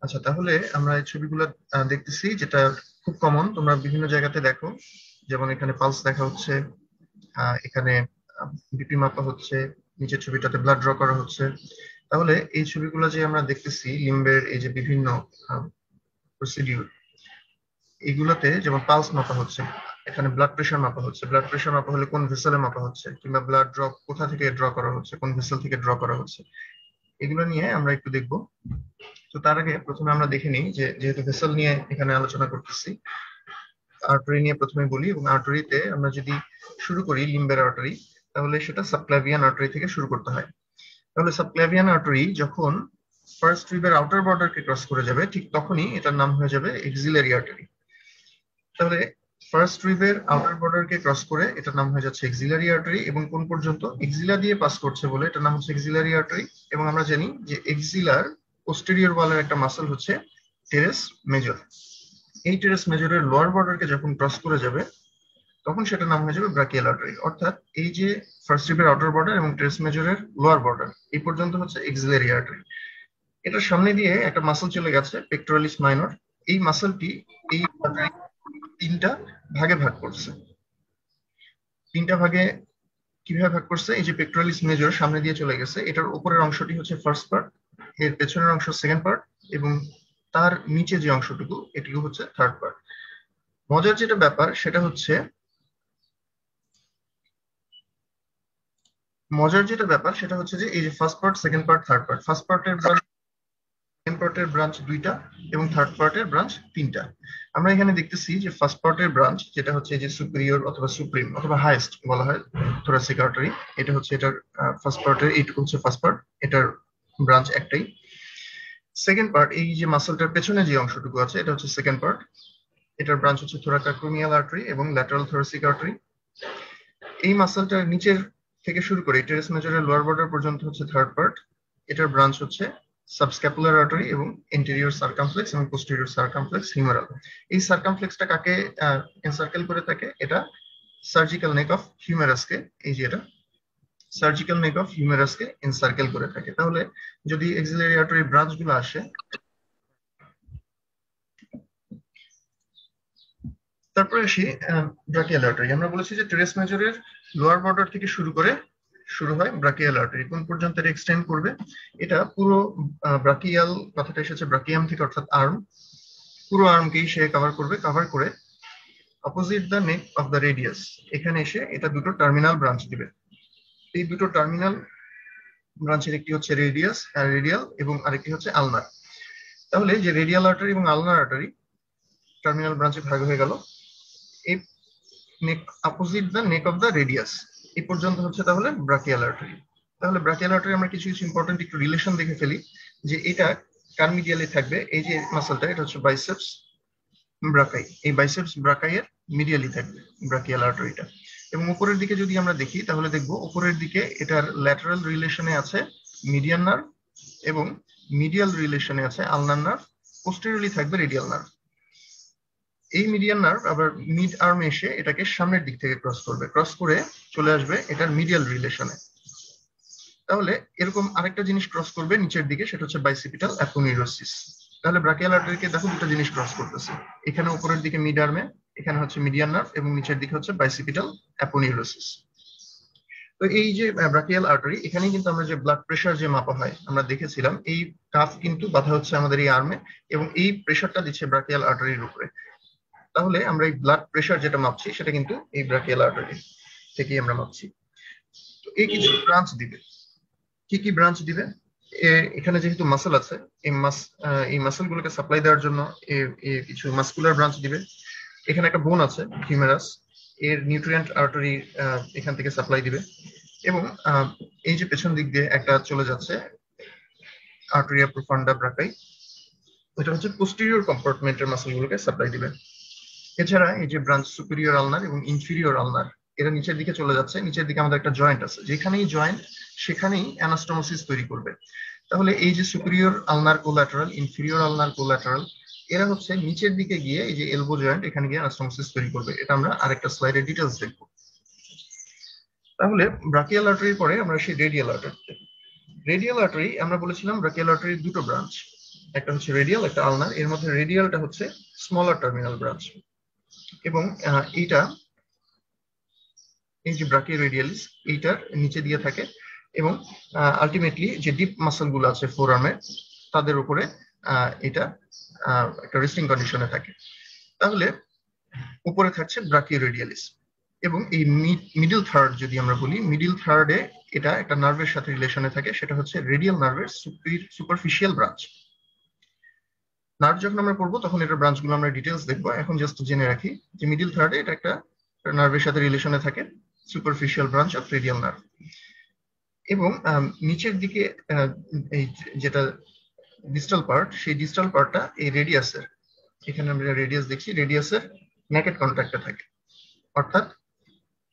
আচ্ছা, তাহলে আমরা এই ছবিগুলো দেখতেছি, যেটা খুব কমন, তোমরা বিভিন্ন জায়গাতে দেখো। যেমন এখানে পালস দেখা হচ্ছে, এখানে বিপি মাপা হচ্ছে, নিচের ছবিটাতে ব্লাড ড্র করা হচ্ছে। তাহলে এই ছবিগুলো যে আমরা দেখতেছি লিম্বের এই যে বিভিন্ন প্রসিডিউর, এইগুলোতে যেমন পালস মাপা হচ্ছে, এখানে ব্লাড প্রেশার মাপা হচ্ছে, ব্লাড প্রেশার মাপা হলে কোন ভেসেলে মাপা হচ্ছে, কিংবা ব্লাড ড্র কোথা থেকে ড্র করা হচ্ছে, কোন ভেসেল থেকে ড্র করা হচ্ছে, এগুলো নিয়ে আমরা একটু দেখবো। তো তার আগে প্রথমে আমরা দেখে নিই যে যেহেতু ভেসেল নিয়ে এখানে আলোচনা করতেছি, আর্টারি নিয়ে প্রথমে বলি। এবং আর্টারিতে আমরা যদি শুরু করি লিম্বের আর্টারি, তাহলে সেটা সাবক্লাভিয়ান আর্টারি থেকে শুরু করতে হয়। তাহলে সাবক্লাভিয়ান আর্টারি যখন ফার্স্ট রিবের আউটার বর্ডারকে ক্রস করে যাবে, ঠিক তখনই এটার নাম হয়ে যাবে এক্সিলারি আর্টারি। তাহলে ফার্স্ট রিবের আউটার বর্ডারকে ক্রস করে এটার নাম হয়ে যাচ্ছে এক্সিলারি আর্টারি, এবং কোন পর্যন্ত এক্সিলা দিয়ে পাস করছে বলে এটার নাম হচ্ছে এক্সিলারি আর্টারি। এবং আমরা জানি যে এক্সিলার পোস্টেরিয়র ওয়ালের একটা মাসল হচ্ছে টেরেস মেজর। এই টেরেস মেজরের লোয়ার বর্ডারকে যখন ক্রস করে যাবে, তখন সেটার নাম হয়ে যাবে ব্রাকিয়াল আর্টারি। অর্থাৎ এই যে ফার্স্ট রিবের আউটার বর্ডার এবং টেরেস মেজরের লোয়ার বর্ডার, এই পর্যন্ত হচ্ছে এক্সিলারি আর্টারি। এটার সামনে দিয়ে একটা মাসল চলে গেছে পেক্টোরালিস মাইনর। এই মাসলটি এই আর্টারি তিনটা ভাগে ভাগ করছে। তিনটা ভাগে কিভাবে ভাগ করছে? এই যে পেক্টোরালিস মেজর সামনে দিয়ে চলে গেছে, এটার উপরের অংশটি হচ্ছে ফার্স্ট পার্ট, এর পেছনের অংশ সেকেন্ড পার্ট, এবং তার নিচে যে অংশটুকু এটুকু হচ্ছে থার্ড পার্ট। মজার যেটা ব্যাপার সেটা হচ্ছে যে এই যে first part, second part, third part, first পার্টের ব্রাঞ্চ, সেকেন্ড পার্টের ব্রাঞ্চ দুইটা এবং থার্ড পার্টের ব্রাঞ্চ তিনটা। আমরা এখানে দেখতেছি যে ফার্স্ট পার্টের ব্রাঞ্চ যেটা হচ্ছে যে সুপিরিয়র অথবা সুপ্রিম অথবা হাইয়েস্ট বলা হয় থোরাসিক আর্টারি, এটা হচ্ছে এটার ফার্স্ট পার্টের, এইটুকু হচ্ছে ফার্স্ট পার্ট, এটার ব্রাঞ্চ একটাই। সেকেন্ড পার্ট, এই যে মাসলটার পেছনে যে অংশটুকু আছে এটা হচ্ছে সেকেন্ড পার্ট, এটার ব্রাঞ্চ হচ্ছে থোরাকোক্রোমিয়াল আর্টারি এবং ল্যাটারাল থোরাসিক আর্টারি। এই মাসলটার নিচের থেকে শুরু করে টেরেস মেজরের লোয়ার বর্ডার পর্যন্ত হচ্ছে থার্ড পার্ট, এটার ব্রাঞ্চ হচ্ছে সাবস্ক্যাপুলার আর্টারি এবং ইন্টেরিয়র সার্কামফ্লেক্স এবং পোস্টেরিয়র সার্কামফ্লেক্স হিউমেরাল। এই সার্কামফ্লেক্সটা কাকে এনসার্কেল করে থাকে? এটা সার্জিক্যাল নেক অফ হিউমেরাসকে, এই যে এটা সার্জিক্যাল নেক অফ হিউমেরাসকে এনসার্কেল করে থাকে। তাহলে যদি এক্সিলারি আর্টারি ব্রাঞ্চ গুলো আসে, তারপরে আসি ব্রাকিয়াল আর্টারি। আমরা বলেছি যে টেরেস মেজরের লোয়ার বর্ডার থেকে শুরু করে শুরু হয় ব্রাকিয়াল আর্টারি, কোন পর্যন্ত এটা এক্সটেন্ড করবে? এটা পুরো ব্রাকিয়াল কথাটা এসেছে ব্রাকিয়াম থেকে, অর্থাৎ আর্ম, পুরো আর্মকেই সে কভার করবে। কভার করে opposite the neck of the radius এখানে এসে এটা দুটো টার্মিনাল ব্রাঞ্চ দিবে। এই দুটো টার্মিনাল ব্রাঞ্চের একটি হচ্ছে রেডিয়াল এবং আরেকটি হচ্ছে আলনার। তাহলে যে রেডিয়াল আর্টারি এবং আলনার আর্টারি টার্মিনাল ব্রাঞ্চে ভাগ হয়ে গেল। এই neck opposite the neck of the radius এই পর্যন্ত হচ্ছে তাহলে ব্রাকিয়াল আর্টারি। তাহলে ব্রাকিয়াল আর্টারি আমরা কিছু কিছু ইম্পর্টেন্ট একটু রিলেশন দেখে ফেলি, যে এটা কার মিডিয়ালি থাকবে। এই যে মাসলটা, এটা হচ্ছে বাইসেপস ব্রাকাই, এই বাইসেপস ব্রাকাই এর মিডিয়ালি থাকবে ব্রাকিয়াল আর্টারিটা। এবং উপরের দিকে যদি আমরা দেখি তাহলে দেখবো উপরের দিকে এটার ল্যাটারাল রিলেশনে আছে মিডিয়ান নার্ভ এবং মিডিয়াল রিলেশনে আছে আলনার নার্ভ, পোস্টেরিয়রলি থাকবে রেডিয়াল নার্ভ। এই মিডিয়ান নার্ভ আবার মিড আর্মে এসে এটাকে সামনের দিক থেকে ক্রস করবে, ক্রস করে চলে আসবে এটার মিডিয়াল রিলেশনে। তাহলে এরকম আরেকটা জিনিস ক্রস করবে নিচের দিকে, সেটা হচ্ছে বাইসিপিটাল অ্যাপোনিউরোসিস। তাহলে ব্রাকিয়াল আর্টারিকে দেখো দুটো জিনিস ক্রস করতেছে, এখানে উপরের দিকে মিড আর্মে, এখানে হচ্ছে মিডিয়ান নার্ভ, এবং নিচের দিকে হচ্ছে বাইসিপিটাল অ্যাপোনিউরোসিস। তো এই যে ব্রাকিয়াল আর্টারি, এখানেই কিন্তু আমরা যে ব্লাড প্রেশার যে মাপা হয় আমরা দেখেছিলাম, এই কাফ কিন্তু বাধা হচ্ছে আমাদের এই আর্মে, এবং এই প্রেশারটা দিচ্ছে ব্রাকিয়াল আর্টারির উপরে। তাহলে আমরা এই ব্লাড প্রেশার যেটা মাপছি সেটা কিন্তু এই ব্রাকিয়াল আর্টারি থেকেই আমরা মাপছি। তো এই কিছু ব্রাঞ্চ দিবে। কি কি ব্রাঞ্চ দিবে? এখানে যেহেতু মাসল আছে, এই মাসল গুলোকে সাপ্লাই দেওয়ার জন্য কিছু মাসকুলার ব্রাঞ্চ দিবে। এখানে একটা বোন আছে হিউমেরাস, এর নিউট্রিয়েন্ট আর্টারি এখান থেকে সাপ্লাই দিবে। এবং এই যে পেছন দিক দিয়ে একটা চলে যাচ্ছে আর্টেরিয়া প্রফান্ডা ব্রাকাই, এটা হচ্ছে পোস্টেরিয়র কম্পার্টমেন্টের মাসলগুলোকে সাপ্লাই দিবে। এছাড়া এই যে ব্রাঞ্চ সুপিরিয়র আলনার এবং ইনফিরিয়র আলনার, এরা নিচের দিকে চলে যাচ্ছে। নিচের দিকে আমাদের একটা জয়েন্ট আছে, যেখানেই জয়েন্ট সেখানেই অ্যানাস্টোমোসিস তৈরি করবে। তাহলে এই যে সুপিরিয়র আলনার কোল্যাটারাল, ইনফিরিয়র আলনার কোল্যাটারাল, এরা হচ্ছে নিচের দিকে গিয়ে এই যে এলবো জয়েন্ট, এখানে গিয়ে অ্যানাস্টোমোসিস তৈরি করবে। এটা আমরা আরেকটা স্লাইডে ডিটেলস দেখব। তাহলে ব্রাকিয়াল আর্টারির পরে আমরা সেই রেডিয়াল আর্টারি। রেডিয়াল আর্টারি আমরা বলেছিলাম ব্রাকিয়াল আর্টারির দুটো ব্রাঞ্চ, একটা হচ্ছে রেডিয়াল, একটা আলনার। এর মধ্যে রেডিয়ালটা হচ্ছে স্মলার টার্মিনাল ব্রাঞ্চ, এবং এইটা, এই যে ব্রাকিও রেডিয়ালিস, এইটার নিচে দিয়ে থাকে, এবং আলটিমেটলি যে ডিপ মাসল গুলো আছে ফোর আর্মে, তাদের উপরে এটা একটা রেস্টিং কন্ডিশনে থাকে। তাহলে উপরে থাকছে ব্রাকিও রেডিয়ালিস, এবং এই মিডল থার্ড যদি আমরা বলি, মিডল থার্ডে এটা একটা নার্ভের সাথে রিলেশনে থাকে, সেটা হচ্ছে রেডিয়াল নার্ভের সুপারফিশিয়াল ব্রাঞ্চ। নার্ভ যখন আমরা পড়বো তখন এটার ব্রাঞ্চগুলো আমরা ডিটেলস দেখবো, এখন জাস্ট জেনে রাখি যে মিডল থার্ডে এটা একটা নার্ভের সাথে রিলেশনে থাকে, superficial branch of radial nerve. এবং নিচের দিকে এই যেটা ডিস্টাল পার্ট, সেই ডিস্টাল পার্টটা এই রেডিয়াসের, এখানে আমরা রেডিয়াস দেখছি, রেডিয়াসের নেকেট কন্ট্যাক্টে থাকে, অর্থাৎ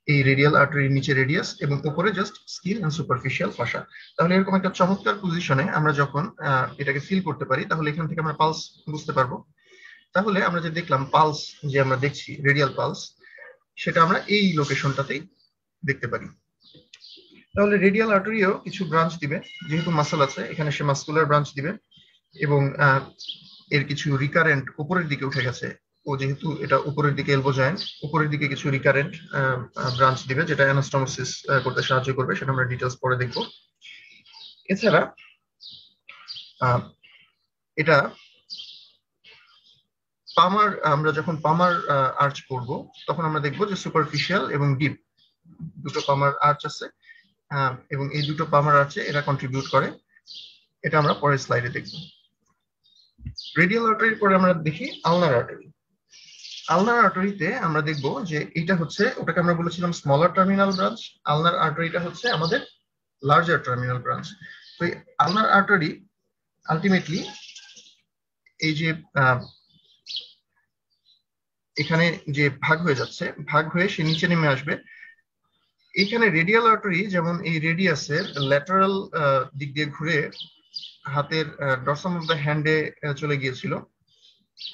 এই রেডিয়াল আর্টারির নিচে রেডিয়াস এবং উপরে just skin and superficial fascia. তাহলে এরকম একটা চমৎকার পজিশনে আমরা যখন এটাকে ফিল করতে পারি, তাহলে এখান থেকে আমরা পালস বুঝতে পারবো। তাহলে আমরা যে দেখলাম পালস, যে আমরা দেখছি রেডিয়াল পালস, সেটা আমরা এই লোকেশনটাতেই দেখতে পারি। তাহলে রেডিয়াল আর্টারিও কিছু ব্রাঞ্চ দিবে, যেহেতু মাসল আছে এখানে, সে মাসকুলার ব্রাঞ্চ দিবে, এবং এর কিছু রিকারেন্ট উপরের দিকে উঠে গেছে, ও যেহেতু এটা উপরের দিকে এলবো জয়েন্ট, উপরের দিকে কিছু রিকারেন্ট ব্রাঞ্চ দিবে, যেটা অ্যানাস্টোমোসিস করতে সাহায্য করবে, সেটা আমরা ডিটেলস পরে দেখব। এছাড়া এটা পামার, আমরা যখন পামার আর্চ করব তখন আমরা দেখব যে সুপারফিশিয়াল এবং ডিপ দুটো পামার আর্চ আছে, এবং এই দুটো পামার আর্চে এরা কন্ট্রিবিউট করে, এটা আমরা পরের স্লাইডে দেখব। রেডিয়াল আর্টারির পরে আমরা দেখি আলনার আর্টারি। আলনার আর্টারিতে আমরা দেখব যে এইটা হচ্ছে, ওটাকে আমরা বলেছিলাম স্মলার টার্মিনাল ব্রাঞ্চ, আলনার আর্টারিটা হচ্ছে আমাদের লার্জার টার্মিনাল ব্রাঞ্চ। তো এই আলনার আর্টারি আলটিমেটলি এই যে এখানে যে ভাগ হয়ে যাচ্ছে, ভাগ হয়ে সে নিচে নেমে আসবে। এইখানে রেডিয়াল আর্টারি যেমন এই রেডিয়াসের ল্যাটারাল দিক দিয়ে ঘুরে হাতের ডরসাম অফ দ্য হ্যান্ডে চলে গিয়েছিল,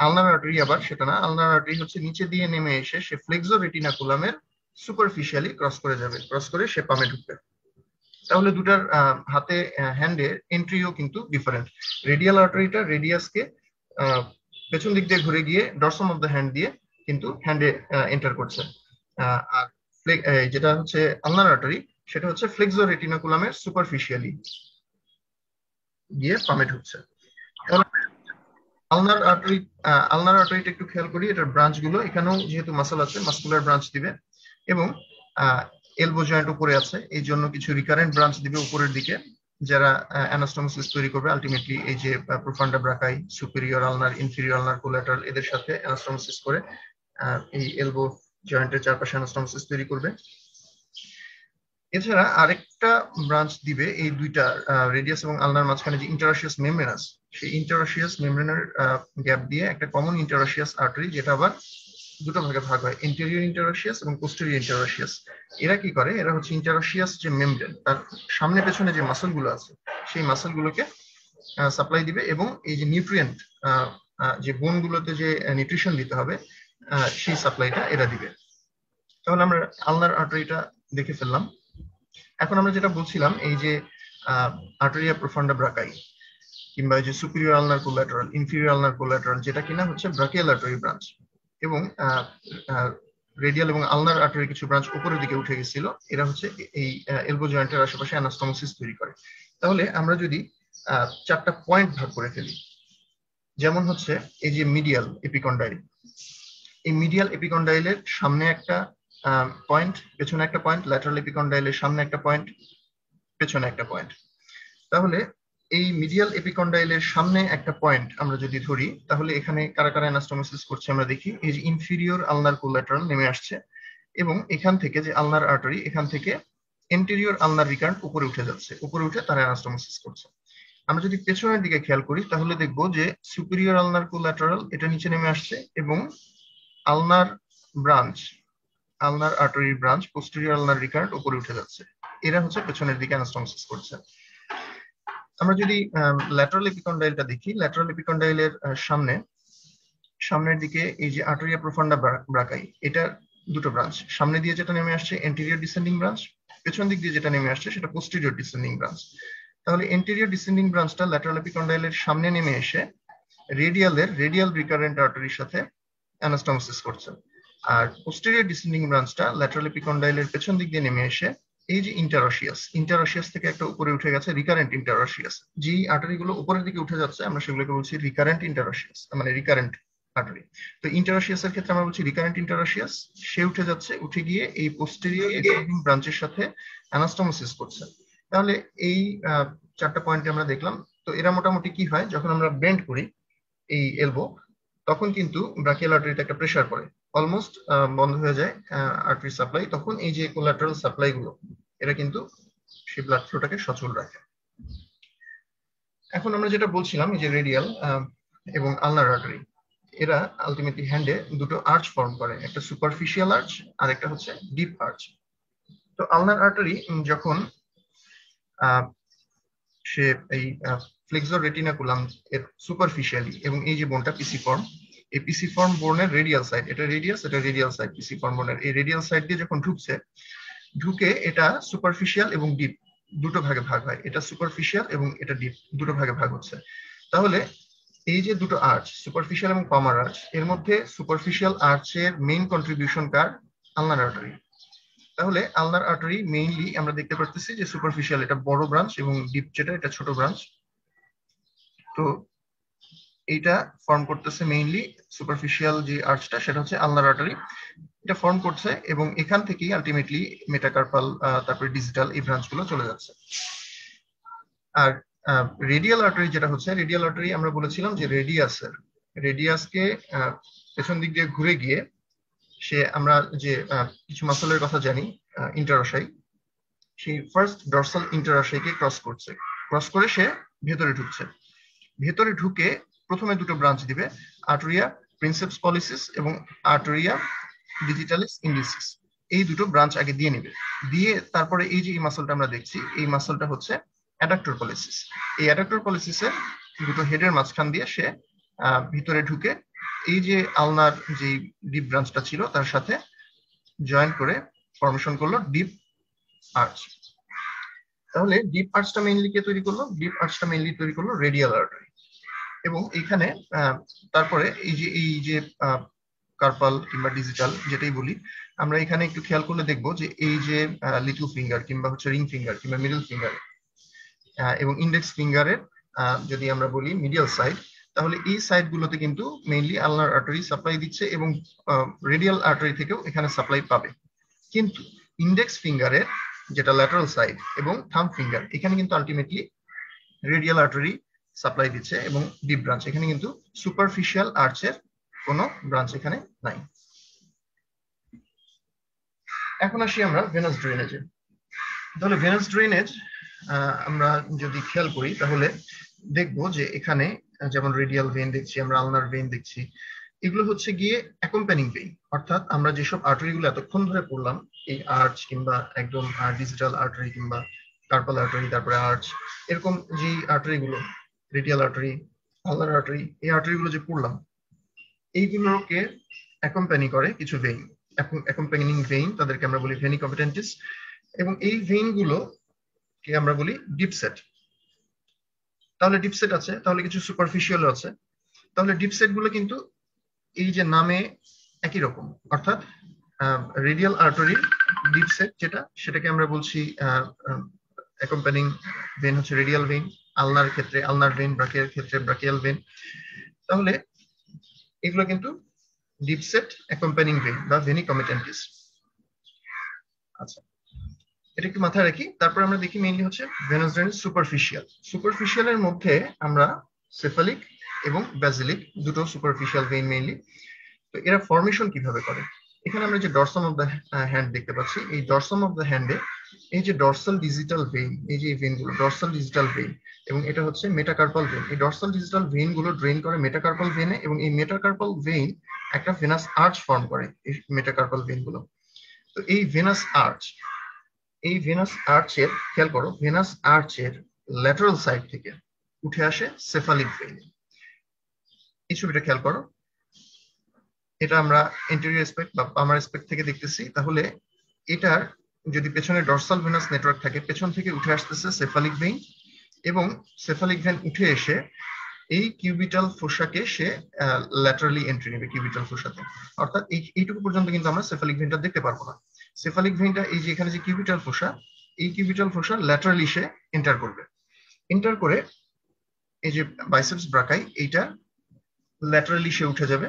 আলনার আর্টারি আবার সেটা না। আলনার আর্টারি হচ্ছে নিচে দিয়ে নেমে এসে সে ফ্লেক্সো রেটিনাকুলামের সুপারফিশিয়ালি ক্রস করে যাবে, ক্রস করে সে পামে ঢুকবে। তাহলে দুটার হাতে হ্যান্ডের এন্ট্রিও কিন্তু ডিফারেন্ট। রেডিয়াল আর্টারিটা রেডিয়াসকে পেছন দিক দিয়ে ঘুরে গিয়ে ডরসাম অফ দ্য হ্যান্ড দিয়ে কিন্তু হ্যান্ডে এন্টার করছে, আর যেটা হচ্ছে আলনার আর্টারি, সেটা হচ্ছে ফ্লেক্সো রেটিনাকুলামের সুপারফিশিয়ালি গিয়ে পামে ঢুকছে। তাহলে আলনার আর্টারিটা একটু খেয়াল করি, এটার ব্রাঞ্চ গুলো, এখানেও যেহেতু মাসল আছে মাসকুলার ব্রাঞ্চ দিবে, এবং এলবো জয়েন্ট উপরে আছে, এই জন্য কিছু রিকারেন্ট ব্রাঞ্চ দিবে উপরের দিকে, যারা অ্যানাস্টোমোসিস তৈরি করবে। আলটিমেটলি এই যে প্রোফান্ডা ব্রাকাই, সুপিরিয়র আলনার, ইনফিরিয়র আলনার কোলাটারাল, এদের সাথে অ্যানাস্টোমোসিস করে এই এলবো জয়েন্টের চারপাশে অ্যানাস্টোমোসিস তৈরি করবে। এছাড়া আরেকটা ব্রাঞ্চ দিবে এই দুইটা রেডিয়াস এবং আলনার মাঝখানে যে ইন্টারঅসিয়াস মেমব্রেন আছে, সেই ইন্টারঅসিয়াস মেমব্রেনের গ্যাপ দিয়ে একটা কমন ইন্টারঅসিয়াস আর্টারি, যেটা আবার দুটো ভাগে ভাগ হয়, ইন্টেরিয়র ইন্টারঅসিয়াস এবং পোস্টেরিয়র ইন্টারঅসিয়াস। এরা কি করে, এরা হচ্ছে ইন্টারঅসিয়াস যে মেমব্রেন, তার সামনে পেছনে যে মাসল গুলো আছে, সেই মাসল গুলোকে সাপ্লাই দিবে, এবং এই যে নিউট্রিয়েন্ট, যে বোন গুলোতে যে নিউট্রিশন দিতে হবে, সেই সাপ্লাইটা এরা দিবে। তাহলে আমরা আলনার আর্টারিটা দেখে ফেললাম। এখন আমরা যেটা বলছিলাম, এই যে আর্টেরিয়া প্রোফান্ডা ব্রাকাই, কিংবা যে সুপিরিয়র আলনার কোলাটারাল, ইনফিরিয়র আলনার কোলাটারাল, যেটা কিনা হচ্ছে ব্রাকিয়াল আর্টারি ব্রাঞ্চ, এবং রেডিয়াল এবং আলনার আর্টারি কিছু ব্রাঞ্চ উপরের দিকে উঠে গেছিল, এরা হচ্ছে এই এলবো জয়েন্টের আশেপাশে অ্যানাস্টোমোসিস তৈরি করে। তাহলে আমরা যদি চারটা পয়েন্ট ভাগ করে ফেলি, যেমন হচ্ছে এই যে মিডিয়াল এপিকন্ডাইল, এই মিডিয়াল এপিকন্ডাইলের সামনে একটা পয়েন্ট, পেছনে একটা পয়েন্ট, ল্যাটারাল এপিকন্ডাইলের সামনে একটা পয়েন্ট, পেছনে একটা পয়েন্ট। তাহলে এই মিডিয়াল এপিকন্ডাইলের সামনে একটা পয়েন্ট আমরা যদি ধরি, তাহলে এখানে কারা কারা অ্যানাস্টোমোসিস করছে আমরা দেখি। এই যে ইনফিরিয়র আলনার কোলাটারাল নেমে আসছে, এবং এখান থেকে যে আলনার আর্টারি, এখান থেকে এন্টেরিয়র আলনার রিকার্ড উপরে উঠে যাচ্ছে, উপরে উঠে তারা অ্যানাস্টোমোসিস করছে। আমরা যদি পেছনের দিকে খেয়াল করি, তাহলে দেখবো যে সুপিরিয়র আলনার কোলাটারাল এটা নিচে নেমে আসছে, এবং ulnar branch, ulnar artery branch, posterior ulnar recurrent উপরে উঠে যাচ্ছে, এরা হচ্ছে পেছনের দিকে অ্যানাস্টোমোসিস করছে। আমরা যদি ল্যাটারাল এপিকন্ডাইলটা দেখি, ল্যাটারাল এপিকন্ডাইলের সামনের দিকে এই যে আর্টেরিয়া প্রোফান্ডা ব্রাকাই, এটা দুটো ব্রাঞ্চ, সামনে দিয়ে যেটা নেমে আসছে এন্টেরিয়র ডিসেন্ডিং ব্রাঞ্চ, পেছন দিক দিয়ে যেটা নেমে আসছে সেটা পোস্টেরিয়র ডিসেন্ডিং ব্রাঞ্চ। তাহলে এন্টেরিয়র ডিসেন্ডিং ব্রাঞ্চটা ল্যাটারাল এপিকন্ডাইলের সামনে নেমে এসে রেডিয়াল রিকারেন্ট আর্টারির সাথে অ্যানাস্টোমোসিস করছে। আর পোস্টেরিয়র ডিসেন্ডিং ব্রাঞ্চটা ল্যাটারাল এপিকন্ডাইলের পেছন দিক দিয়ে নেমে এসে এই যে ইন্টারঅসিয়াস থেকে একটা উপরে উঠে গেছে রিকারেন্ট ইন্টারঅসিয়াস। যে আর্টারিগুলো উপরের দিকে উঠে যাচ্ছে আমরা সেগুলোকে বলছি রিকারেন্ট ইন্টারঅসিয়াস, মানে রিকারেন্ট আর্টারি। তো ইন্টারঅসিয়াসের ক্ষেত্রে আমরা বলছি রিকারেন্ট ইন্টারঅসিয়াস, সে উঠে যাচ্ছে, উঠে গিয়ে এই পোস্টেরিয়র ডিসেন্ডিং ব্রাঞ্চের সাথে অ্যানাস্টোমোসিস করছে। তাহলে এই চারটা পয়েন্ট আমরা দেখলাম। তো এরা মোটামুটি কি হয়, যখন আমরা বেন্ড করি এই এলবো, তখন কিন্তু ব্রাকিয়াল আর্টারিতে একটা প্রেসার পড়ে, অলমোস্ট বন্ধ হয়ে যায় আর্টারি সাপ্লাই। তখন এই যে কোলাটারাল সাপ্লাই গুলো, এরা কিন্তু সেই ব্লাড ফ্লোটাকে সচল রাখে। এখন আমরা যেটা বলছিলাম, এই যে রেডিয়াল এবং আলনার আর্টারি, এরা আলটিমেটলি হ্যান্ডে দুটো আর্চ ফর্ম করে, একটা সুপারফিশিয়াল আর্চ আর একটা হচ্ছে ডিপ আর্চ। তো আলনার আর্টারি যখন সে এই ফ্লেক্সর রেটিনাকুলাম এর সুপারফিশিয়ালি, এবং এই যে বোনটা পিসিফর্ম, এই পিসিফর্ম বোনের রেডিয়াল সাইড, এটা রেডিয়াল সাইড পিসিফর্ম বোনের, এই রেডিয়াল সাইড দিয়ে যখন ঢুকে এটা সুপারফিশিয়াল এবং ডিপ দুটো ভাগে ভাগ হয়। এটা সুপারফিশিয়াল এবং এটা ডিপ দুটো ভাগে ভাগ হচ্ছে। তাহলে এই যে দুটো আর্চ, সুপারফিশিয়াল এবং পামার আর্চ, এর মধ্যে সুপারফিশিয়াল আর্চের মেইন কন্ট্রিবিউশন কার? আলনার আর্টারি। তাহলে আলনার আর্টারি মেইনলি আমরা দেখতে পাচ্ছি যে সুপারফিশিয়াল এটা বড় ব্রাঞ্চ এবং ডিপ যেটা এটা ছোট ব্রাঞ্চ। তো এইটা ফর্ম করতেছে মেইনলি সুপারফিশিয়াল যে আর্চটা, সেটা হচ্ছে আলনার আর্টারি, এটা ফর্ম করছে, এবং এখান থেকেই আলটিমেটলি মেটাকার্পাল তারপরে ডিজিটাল এই ব্রাঞ্চগুলো চলে যাচ্ছে। আর রেডিয়াল আর্টারি যেটা হচ্ছে, রেডিয়াল আর্টারি আমরা বলেছিলাম যে রেডিয়াসকে পেছন দিক দিয়ে ঘুরে গিয়ে সে, আমরা যে কিছু মাসলের কথা জানি ইন্টারঅসাই, সেই ফার্স্ট ডরসাল ইন্টারঅসাইকে ক্রস করে সে ভেতরে ঢুকছে। ভেতরে ঢুকে প্রথমে দুটো ব্রাঞ্চ দিবে, আর্টেরিয়া প্রিন্সেপস পলিসিস এবং আর্টেরিয়া ডিজিটালিস ইন্ডিসিস। এই দুটো ব্রাঞ্চ আগে দিয়ে নিবে, দিয়ে তারপরে এই যে মাসলটা আমরা দেখছি, এই মাসলটা হচ্ছে অ্যাডাক্টর পলিসিস। এই অ্যাডাক্টর পলিসিসের দুটো হেডের মাঝখান দিয়ে সে ভিতরে ঢুকে এই যে আলনার যে ডিপ ব্রাঞ্চটা ছিল তার সাথে জয়েন করে ফর্মেশন করলো ডিপ আর্চ। তাহলে ডিপ আর্চটা মেইনলি কে তৈরি করলো? ডিপ আর্চটা মেইনলি তৈরি করলো রেডিয়াল আর্টারি। এবং এখানে তারপরে এই যে কার্পাল কিংবা ডিজিটাল যেটাই বলি, আমরা এখানে একটু খেয়াল করলে দেখবো যে এই যে লিটল ফিঙ্গার কিংবা হচ্ছে রিং ফিঙ্গার কিংবা মিডল ফিঙ্গার এবং ইন্ডেক্স ফিঙ্গারের যদি আমরা বলি মিডিয়াল সাইড, তাহলে এই সাইড গুলোতে কিন্তু মেইনলি আলনার আর্টারি সাপ্লাই দিচ্ছে এবং রেডিয়াল আর্টারি থেকেও এখানে সাপ্লাই পাবে। কিন্তু ইন্ডেক্স ফিঙ্গারের যেটা ল্যাটারাল সাইড এবং থাম ফিঙ্গার, এখানে কিন্তু আলটিমেটলি রেডিয়াল আর্টারি সাপ্লাই দিচ্ছে এবং ডিপ ব্রাঞ্চ, এখানে কিন্তু সুপারফিশিয়াল আর্চের কোনো ব্রাঞ্চ এখানে নাই। এখন আসি আমরা ভেনাস ড্রেনেজে। তাহলে ভেনাস ড্রেনেজ আমরা যদি খেয়াল করি তাহলে দেখবো যে এখানে যেমন রেডিয়াল ভেইন দেখছি, আমরা আলনার ভেইন দেখছি, এগুলো হচ্ছে গিয়ে অ্যাকম্প্যানিং ভেইন। অর্থাৎ আমরা যেসব আর্টারি গুলো এতক্ষণ ধরে পড়লাম, এই আর্চ কিংবা একদম ডিজিটাল আর্টারি কিংবা কার্পাল আর্টারি, তারপরে আর্চ, এরকম যে আর্টারি গুলো, রেডিয়াল আর্টারি, আলনার আর্টারি, এই আর্টারি গুলো যে পড়লাম, এইগুলোকে অ্যাকম্প্যানি করে কিছু ভেইন, অ্যাকম্প্যানিং ভেইন, তাদেরকে আমরা বলি ভেনি কম্পিটেন্টিস। এবং এই ভেইন গুলোকে আমরা বলি ডিপসেট। তাহলে ডিপসেট আছে, তাহলে কিছু সুপারফিশিয়াল আছে। তাহলে ডিপসেট গুলো কিন্তু এই যে নামে একই রকম, অর্থাৎ রেডিয়াল আর্টারি ডিপসেট যেটা, সেটাকে আমরা বলছি অ্যাকম্প্যানিং ভেইন হচ্ছে রেডিয়াল ভেইন, আলনার ক্ষেত্রে আলনার ভেইন, ব্রাকিয়ার ক্ষেত্রে ব্রাকিয়াল ভেইন। তাহলে এগুলো কিন্তু ডিপসেট অ্যাকম্প্যানিং ভেইন বা ভেনি কমিটেন্টিস। আচ্ছা, এটা একটু মাথায় রাখি। তারপর আমরা দেখি মেইনলি হচ্ছে ভেনাস ড্রেনেজ সুপারফিশিয়ালের মধ্যে আমরা সেফালিক এবং ব্যাসিলিক দুটো সুপারফিশিয়াল ভেইন মেইনলি। তো এরা ফর্মেশন কিভাবে করে? এখানে আমরা যে ডরসাম অফ দ্য হ্যান্ড দেখতে পাচ্ছি, এই ডরসাম অফ দ্য হ্যান্ডে এই যে ডরসাল ডিজিটাল ভেইন, এই যে ভেইন গুলো ডরসাল ডিজিটাল ভেইন, এবং এটা হচ্ছে মেটাকার্পাল ভেইন। এই ডরসাল ডিজিটাল ভেইন গুলো ড্রেন করে মেটাকার্পাল ভেইনে, এবং এই মেটাকার্পাল ভেইন একটা ভেনাস আর্চ ফর্ম করে এই মেটাকার্পাল ভেইন গুলো। তো এই ভেনাস আর্চের খেয়াল করো, ভেনাস আর্চের ল্যাটারাল সাইড থেকে উঠে আসে সেফালিক ভেইন। এই ছবিটা খেয়াল করো, এটা আমরা এন্টেরিয়র অ্যাসপেক্ট বা পামার অ্যাসপেক্ট থেকে দেখতেছি। তাহলে এটার যদি পেছনে ডরসাল ভেনাস নেটওয়ার্ক থাকে, পেছন থেকে উঠে আসতেছে সেফালিক ভেইন, এবং সেফালিক ভেইন উঠে এসে এই কিউবিটাল ফোসাকে সে ল্যাটারালি এন্ট্রি নেবে কিউবিটাল ফোসাতে। অর্থাৎ এইটুকু পর্যন্ত কিন্তু আমরা সেফালিক ভেইনটা দেখতে পারবো না। সেফালিক ভেইনটা এই যে এখানে যে কিউবিটাল ফোসা, এই কিউবিটাল ফোসা ল্যাটারালি সে এন্টার করবে। এন্টার করে এই যে বাইসেপস ব্রাকাই এইটা ল্যাটারালি সে উঠে যাবে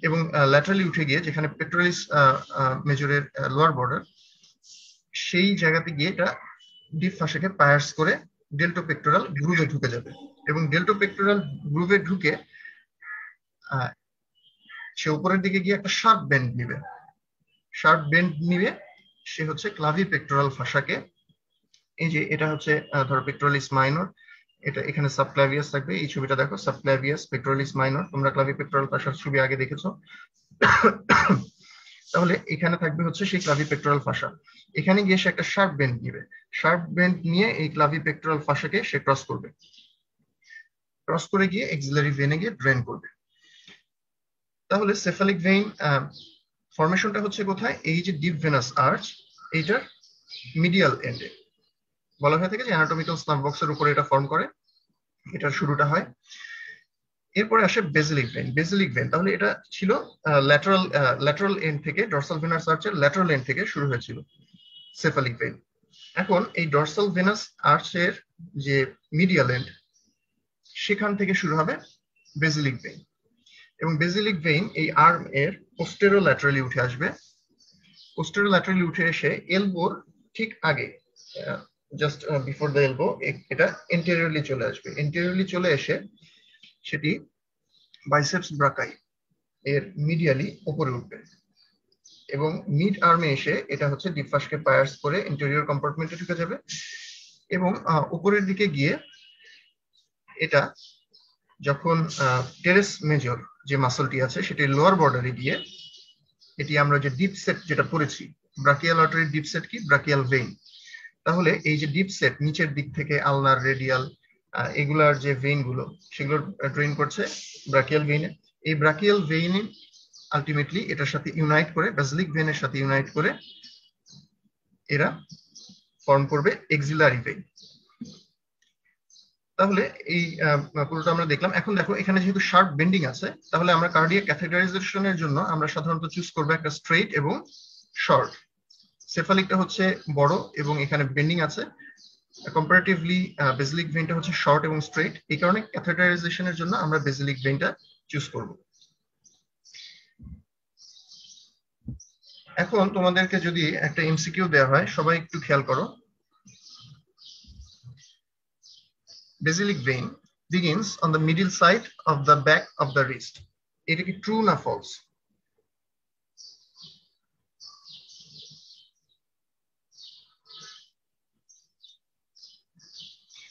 এবং ল্যাটারালি উঠে গিয়ে যেখানে পেক্টোরালিস মেজরের লোয়ার বর্ডার, সেই জায়গাতে গিয়ে এটা ডিপ ফাঁসাকে পায়ার্স করে ডেল্টোপেক্টোরাল গ্রুভে ঢুকে যাবে এবং ডেল্টোপেক্টোরাল গ্রুভে ঢুকে সে উপরের দিকে গিয়ে একটা শার্প বেন্ড নিবে। শার্প বেন্ড নিবে সে হচ্ছে ক্লাভিপেক্টোরাল ফাঁসাকে, এই যে এটা হচ্ছে ধরো পেক্টোরালিস মাইনর, এটা এখানে সাবক্লাভিয়াস থাকবে। এই ছবিটা দেখো, সাবক্লাভিয়াস পেক্টোরালিস মাইনর, তোমরা ক্লাভিপেক্টোরাল ফাঁসার ছবি আগে দেখেছো। তাহলে এখানে থাকবে হচ্ছে সেই ক্লাভিপেক্টোরাল ফাঁসা। এখানে গিয়ে সে একটা শার্প বেন্ড নিবে, শার্প বেন্ড নিয়ে এই ক্লাভিপেক্টোরাল ফাঁসাকে সে ক্রস করবে, ক্রস করে গিয়ে এক্সিলারি ভেনে গিয়ে ড্রেন করবে। তাহলে সেফালিক ভেইন ফরমেশনটা হচ্ছে কোথায়? এই যে ডিপ ভেনাস আর্চ, এইটার মিডিয়াল এন্ডে বলা হয়ে থাকে যে অ্যানাটমিক্যাল স্নাফ বক্সের উপরে এটা ফর্ম করে, এটার শুরুটা হয়। এরপরে আসে বেসিলিক ভেন। বেসিলিক ভেন তাহলে এটা ছিল ল্যাটারাল এন্ড থেকে, ডরসাল ভেনাস আর্চের ল্যাটারাল এন্ড থেকে শুরু হয়েছিল সেফালিক ভেন। এখন এই ডরসাল ভেনাস আর্চের যে মিডিয়াল এন্ড, সেখান থেকে শুরু হবে বেসিলিক ভেন এবং বেসিলিক ভেইন এই আর্ম এর পোস্টেরো ল্যাটারালি উঠে আসবে। পোস্টেরো ল্যাটারালি উঠে এসে এলবোর ঠিক আগে, জাস্ট বিফোর দ্য এলবো, এটা এন্টেরিয়রলি চলে আসবে। এন্টেরিয়রলি চলে এসে সেটি বাইসেপস ব্রাকাই এর মিডিয়ালি উপরে উঠবে এবং মিড আর্মে এসে এটা হচ্ছে ডিপ ফাঁসকে পায়ার্স করে ইন্টেরিয়র কম্পার্টমেন্টে ঢুকে যাবে এবং উপরের দিকে গিয়ে এটা যখন টেরেস মেজর যে মাসলটি আছে সেটি লোয়ার বর্ডারে গিয়ে, এটি আমরা যে ডিপ সেট যেটা পড়েছি, ব্রাকিয়াল আর্টারির ডিপ সেট কি? Brachial vein. তাহলে এই যে ডিপ সেট নিচের দিক থেকে আলনার, রেডিয়াল, এগুলার যে ভেইন গুলো সেগুলো ড্রেন করছে ব্রাকিয়াল ভেইনে। এই ব্রাকিয়াল ভেইন আলটিমেটলি এটার সাথে ইউনাইট করে, বেসিলিক ভেইনের সাথে ইউনাইট করে এরা ফর্ম করবে এক্সিলারি ভেইন। তাহলে এই পুরোটা আমরা দেখলাম। এখন দেখো এখানে যেহেতু শার্প বেন্ডিং আছে, তাহলে আমরা কার্ডিয়াক ক্যাথেটারাইজেশনের জন্য আমরা সাধারণত চুজ করব একটা স্ট্রেইট এবং শর্ট। সেফালিকটা হচ্ছে বড় এবং এখানে বেন্ডিং আছে, কম্পারেটিভলি বেসিলিক ভেইনটা হচ্ছে শর্ট এবং স্ট্রেইট। এই কারণে ক্যাথেটারাইজেশনের জন্য আমরা বেসিলিক ভেইনটা চুজ করব। এখন তোমাদেরকে যদি একটা এমসিকিউ দেওয়া হয়, সবাই একটু খেয়াল করো। Basilic vein begins on the middle side of the back of the wrist. এটা কি ট্রু না ফলস?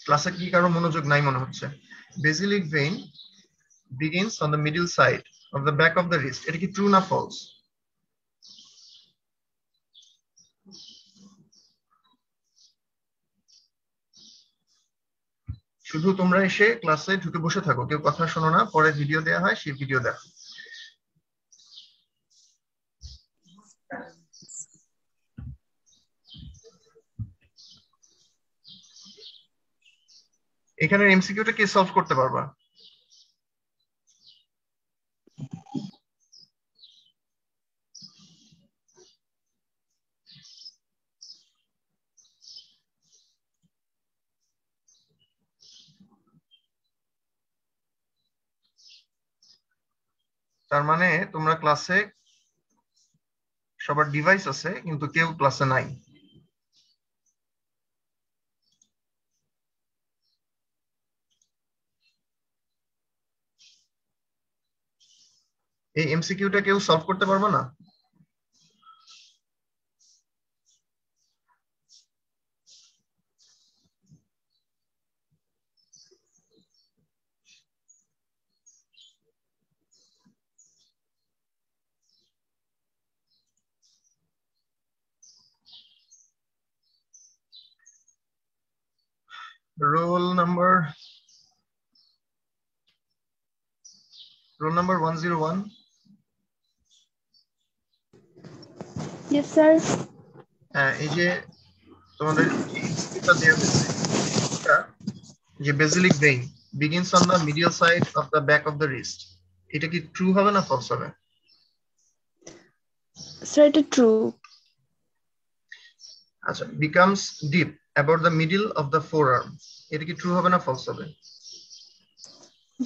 ক্লাসে কি কারো মনোযোগ নাই মনে হচ্ছে? Basilic vein begins on the middle side of the back of the wrist. এটা কি ট্রু না ফলস? শুধু তোমরা এসে ক্লাসে ঢুকে বসে থাকো, কেউ কথা শোনো না, পরে ভিডিও দেওয়া হয় সেই ভিডিও দেখো। এখানে এমসিকিউটা কে সলভ করতে পারবা? তার মানে তোমরা ক্লাসে সবার ডিভাইস আছে কিন্তু কেউ ক্লাসে নাই। এই এমসিকিউটা কেউ সলভ করতে পারবে না? Roll number 101। Yes, sir. এই যে তোমাদের এমসিকিউটা দেওয়া হয়েছে, যে বেসিলিক vein begins on the medial side of the back of the wrist. এটা কি ট্রু হবে না ফলস হবে? স্যার এটা ট্রু। আচ্ছা, becomes deep about the middle of the forearm. এটা কি ট্রু হবে না ফলস হবে?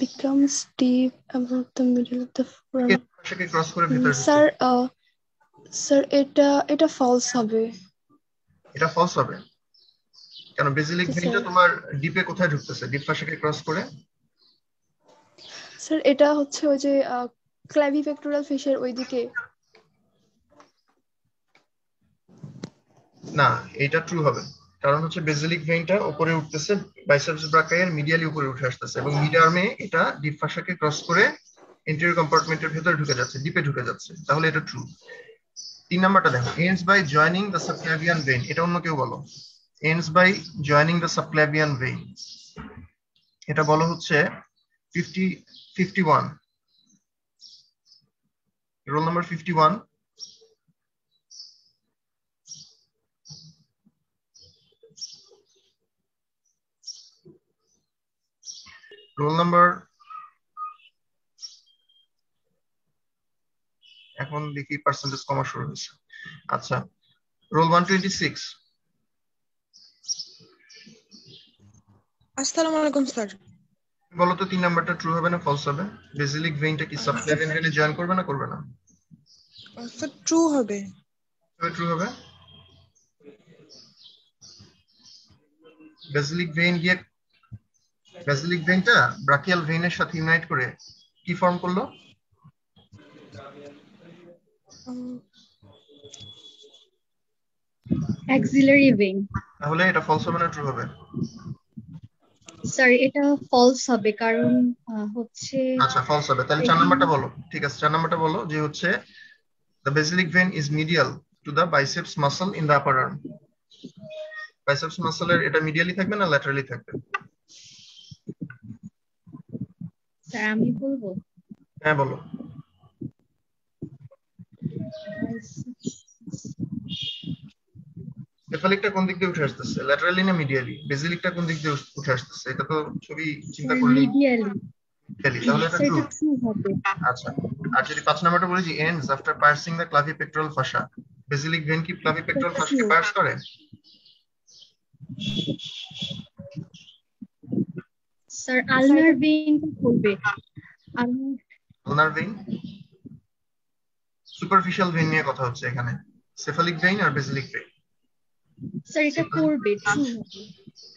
becomes deep about the middle of the forearm. পাশাকে ক্রস করে ভিতরে ঢুকে। স্যার স্যার এটা ফলস হবে। এটা ফলস হবে কেন? বেসিলিক ভেইনটা তোমার ডিপে কোথায় ঢুকতেছে? ডিপ পাশাকে ক্রস করে। স্যার এটা হচ্ছে ওই যে ক্ল্যাভিপেক্টোরাল ফিশের ওইদিকে। না, এটা ট্রু হবে, কারণ হচ্ছে বেসিলিক ভেইনটা উপরে উঠতেছে, বাইসেপস ব্রাকিয়ার মিডিয়ালি উপরে উঠে আসতেছে এবং মিড আর্মে এটা ডিপ ফাশাকে ক্রস করে এন্টেরিয়র কম্পার্টমেন্টের ভিতরে ঢুকে যাচ্ছে, ডিপে ঢুকে যাচ্ছে, তাহলে এটা ট্রু। 3 নাম্বারটা দেখো, ends by joining the subclavian vein, এটা অন্য কেউ বলো। ends by joining the subclavian vein, এটা বলো হচ্ছে 51, রোল নাম্বার 51। রোল নাম্বার এখন দেখি পার্সেন্টেজ কমা শুরু হয়েছে। আচ্ছা, রোল 126। আসসালামু আলাইকুম স্যার। বলো তো 3 নাম্বারটা ট্রু হবে না ফলস হবে? বেসিলিক ভেইনটা কি সাবক্লাভিয়ান ভেইনে জয়েন করবে না করবে না? স্যার ট্রু হবে। ট্রু হবে। বেসিলিক ভেইনটা ব্রাকিয়াল ভেইনের সাথে ইউনাইট করে কি ফর্ম করলো? Axillary vein. তাহলে এটা ফলস হবে না ট্রু হবে? স্যার এটা ফলস হবে, কারণ হচ্ছে আচ্ছা, ফলস হবে। তাহলে 4 নাম্বারটা বলো। ঠিক আছে, 4 নাম্বারটা বলো যে হচ্ছে the basilic vein is medial to the biceps muscle in the upper arm. biceps muscle এর এটা মিডিয়ালি থাকবে না ল্যাটারালি থাকবে? স্যার আমি বলবো। হ্যাঁ বলো। সেফালিকটা কোন দিক দিয়ে উঠে আসতেছে, ল্যাটারালি না মিডিয়ালি? বেসিলিকটা কোন দিক দিয়ে উঠে আসতেছে? এটা তো ছবি চিন্তা করলে মিডিয়ালি। তাহলে এটা ট্রু হবে। আচ্ছা, আর যদি 5 নাম্বারটা বলি যে ends after piercing the clavipectoral fascia, basilic vein কি clavipectoral fascia কে পার্স করে? স্যার আলনার ভেইন করবে। আলনার ভেইন, সুপারফিশিয়াল ভেইন নিয়ে কথা হচ্ছে এখানে, সেফালিক ভেইন আর বেসিলিক ভেইন। স্যার এটা করবে, ট্রু হবে।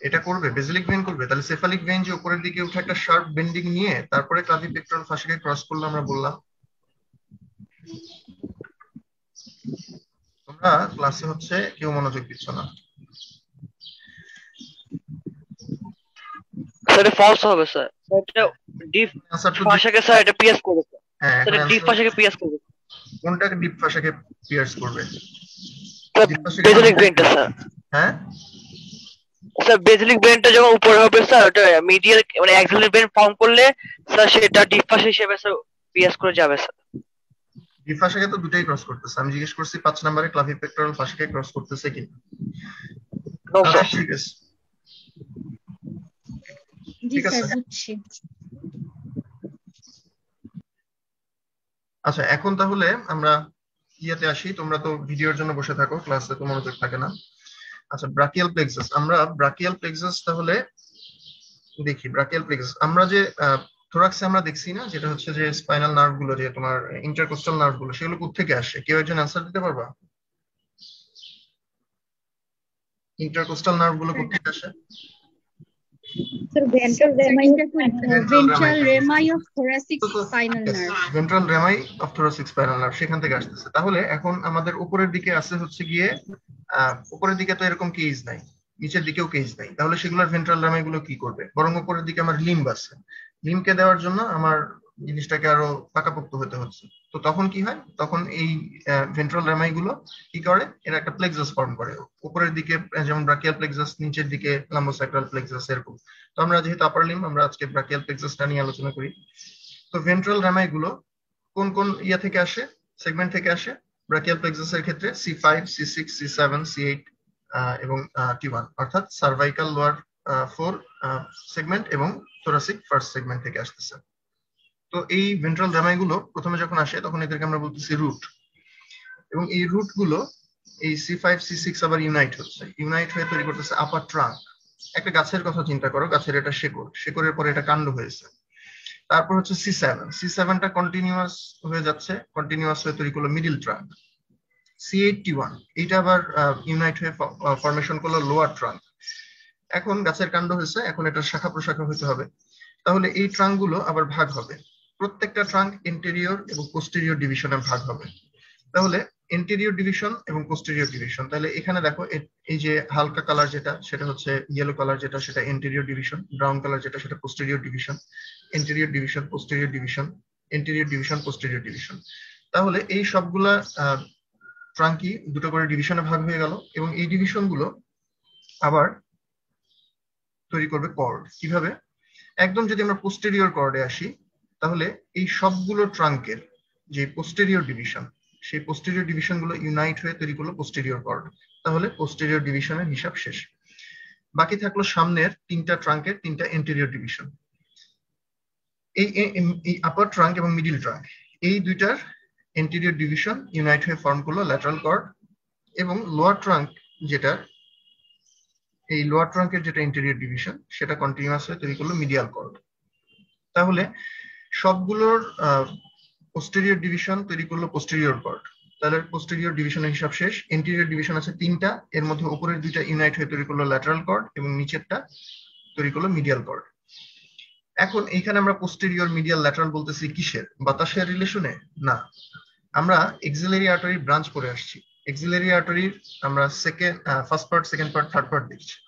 এটা করবে, বেসিলিক ভেইন করবে। তাহলে সেফালিক ভেইন যে উপরের দিকে উঠে একটা শার্প বেন্ডিং নিয়ে তারপরে ক্লাভিপেক্টোরাল ফাশাকে ক্রস করলো আমরা বললাম। তোমরা ক্লাসে হচ্ছে কেউ মনোযোগ দিচ্ছ না। স্যার এটা ফলস হবে স্যার। এটা ডিপ ফাশাকে স্যার এটা পিএস করবে স্যার। হ্যাঁ, এটা ডিপ ফাশাকে পিএস করবে। কোনটাকে ডিপ ফাশাকে পিয়ার্স করবে? বেসিলিক ভেইনটা স্যার। হ্যাঁ স্যার বেসিলিক ভেইনটা যখন উপরে হবে স্যার, ওটা মিডিয়াল মানে অ্যাক্সিলারি ভেইন ফর্ম করলে স্যার সেটা ডিপ ফাশা হিসেবে স্যার পিএস করে যাবে স্যার। ডিপ ফাশাকে তো দুটাই ক্রস করতেছে। আমি জিজ্ঞেস করছি 5 নম্বরে ক্লাভিপেক্টোরাল ফাশাকে ক্রস করতেছে কিনা। ঠিক আছে, জি স্যার বুঝছি। আচ্ছা, এখন তাহলে আমরা ইয়াতে আসি। তোমরা তো ভিডিওর জন্য বসে থাকো, ক্লাসে তো মনোযোগ থাকে না। আচ্ছা, ব্রাকিয়াল প্লেক্সাস, আমরা ব্রাকিয়াল প্লেক্সাস তাহলে দেখি। ব্রাকিয়াল প্লেক্সাস আমরা যে থোরাক্সে আমরা দেখছি না, যেটা হচ্ছে যে স্পাইনাল নার্ভ গুলো, যে তোমার ইন্টারকোস্টাল নার্ভ গুলো, সেগুলো কোত্থেকে আসে? কেউ একজন অ্যান্সার দিতে পারবা? ইন্টারকোস্টাল নার্ভ গুলো কোত্থেকে আসে? Sir ventral রেমাই of thoracic spinal nerve. Ventral রেমাই of thoracic spinal nerve সেখান থেকে আসতেছে। তাহলে এখন আমাদের উপরের দিকে আছে হচ্ছে গিয়ে উপরের দিকে তো এরকম কেজ নাই, নিচের দিকেও কেজ নাই, তাহলে সেগুলোর ভেন্ট্রাল রেমাই গুলো কি করবে? বরং উপরের দিকে আমার লিম্ব আছে, লিম্বকে দেওয়ার জন্য আমার জিনিসটাকে আরো পাকাপোক্ত হতে হচ্ছে। তো তখন কি হয়? তখন এই ভেন্ট্রাল রেমাই গুলো কি করে? এরা একটা প্লেক্সাস ফর্ম করে উপরের দিকে, যেমন ব্রাকিয়াল প্লেক্সাস, নিচের দিকে লাম্বোসাক্রাল প্লেক্সাস, এরকম। তো আমরা যেহেতু আপার লিম্ব, আমরা আজকে ব্রাকিয়াল প্লেক্সাসটা নিয়ে আলোচনা করি। তো ভেন্ট্রাল রেমাই গুলো কোন কোন ইয়া থেকে আসে, সেগমেন্ট থেকে আসে? ব্রাকিয়াল প্লেক্সাসের ক্ষেত্রে C5, C6, C7, C8 এবং T1, অর্থাৎ সার্ভাইকাল লোয়ার ফোর সেগমেন্ট এবং থোরাসিক ফার্স্ট সেগমেন্ট থেকে আসতেছে। তো এই ভেন্ট্রাল রামাই গুলো প্রথমে যখন আসে তখন এদেরকে আমরা বলতেছি রুট, এবং এই রুট গুলো এই C5 C6 আবার ইউনাইট হয়ে তৈরি করতেছে আপার ট্রাঙ্ক। একটা গাছের কথা চিন্তা করো, গাছের এটা শেকড়, শেকড়ের পরে এটা কাণ্ড হয়েছে। তারপর হচ্ছে C7টা কন্টিনিউয়াস হয়ে যাচ্ছে, কন্টিনিউয়াস হয়ে তৈরি করলো মিডিল ট্রাঙ্ক। C81 এটা আবার ইউনাইট হয়ে ফরমেশন করলো লোয়ার ট্রাঙ্ক। এখন গাছের কাণ্ড হয়েছে, এখন এটা শাখা প্রশাখা হতে হবে, তাহলে এই ট্রাঙ্ক গুলো আবার ভাগ হবে। প্রত্যেকটা ট্রাঙ্ক ইন্টেরিয়র এবং পোস্টেরিয়র ডিভিশনে ভাগ হবে। তাহলে ইন্টেরিয়র ডিভিশন এবং পোস্টেরিয়র ডিভিশন, তাহলে এখানে দেখো এই যে হালকা কালার যেটা সেটা হচ্ছে ইয়েলো কালার যেটা সেটা ইন্টেরিয়র ডিভিশন, ব্রাউন কালার যেটা সেটা posterior division, interior division posterior division, interior division posterior division. তাহলে এই সবগুলা ট্রাঙ্কই দুটো করে ডিভিশনে ভাগ হয়ে গেল, এবং এই ডিভিশন গুলো আবার তৈরি করবে কর্ড। কিভাবে? একদম যদি আমরা পোস্টেরিয়র কর্ডে আসি, তাহলে এই সবগুলো ট্রাঙ্কের যে পোস্টেরিয়র ডিভিশন, সেই পোস্টেরিয়র ডিভিশন গুলো ইউনাইট হয়ে তৈরি করলো পোস্টেরিয়র কর্ড। তাহলে পোস্টেরিয়র ডিভিশনের হিসাব শেষ। বাকি থাকলো সামনের তিনটা ট্রাঙ্কের তিনটা এন্টেরিয়র ডিভিশন। এই আপার ট্রাঙ্ক এবং মিডিল ট্রাঙ্ক এই দুইটার এন্টেরিয়র ডিভিশন ইউনাইট হয়ে ফর্ম করলো ল্যাটারাল কর্ড, এবং লোয়ার ট্রাঙ্ক যেটা এই লোয়ার ট্রাঙ্কের যেটা ইন্টেরিয়র ডিভিশন সেটা কন্টিনিউয়াস হয়ে তৈরি করলো মিডিয়াল কর্ড। তাহলে সবগুলোর পোস্টেরিয়র ডিভিশন তৈরি করলো পোস্টেরিয়র কর্ড। তাহলে পোস্টেরিয়র ডিভিশনের হিসাব শেষ। ইন্টেরিয়র ডিভিশন আছে তিনটা, এর মধ্যে উপরের দুইটা ইউনাইট হয়ে তৈরি করলো ল্যাটারাল কর্ড এবং নিচেরটা তৈরি করলো মিডিয়াল কর্ড। এখন এইখানে আমরা পোস্টেরিয়র মিডিয়াল ল্যাটারাল বলতেছি কিসের? বাতাসের রিলেশনে? না, আমরা এক্সিলারি আর্টারি ব্রাঞ্চ করে আসছি। এক্সিলারি আর্টারির আমরা first part, second part, third part